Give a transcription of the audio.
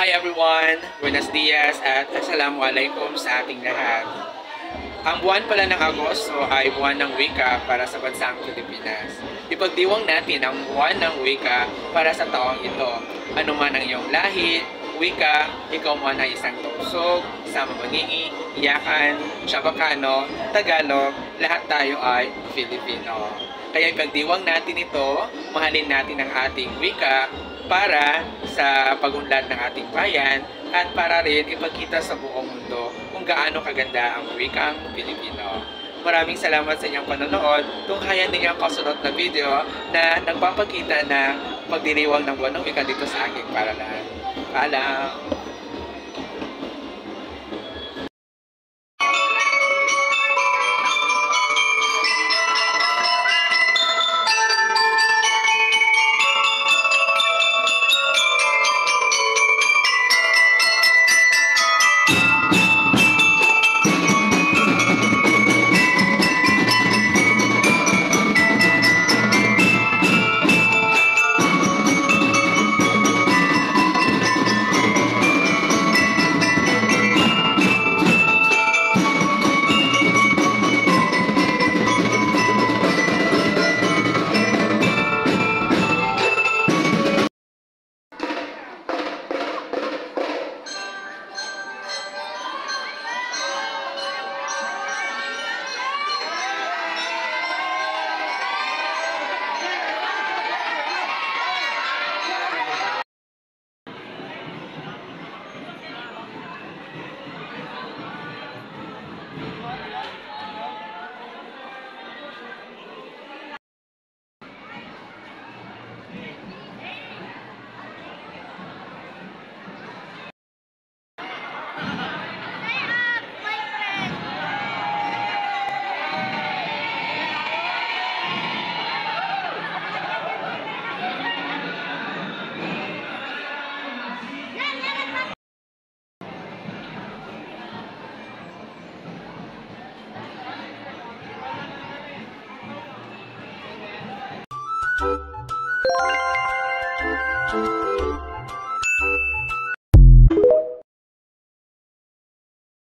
Hi everyone! Buenos dias at assalamualaikum sa ating lahat. Ang buwan pala ng Agosto ay buwan ng wika para sa bansang Pilipinas. Ipagdiwang natin ang buwan ng wika para sa taong ito. Ano man ang iyong lahi, wika, ikaw man ay isang Tugsog, Sama Mangingi, Iyakan, Chabacano, Tagalog, lahat tayo ay Filipino. Kaya ipagdiwang natin ito, mahalin natin ang ating wika para sa pagunlad ng ating bayan at para rin ipagkita sa buong mundo kung gaano kaganda ang wikang Pilipino. Maraming salamat sa inyong panonood. Tunghayan ninyo ang kasunod na video na nagpapakita ng pagdiriwang ng buwan ng wika dito sa aking paralan. Paalam!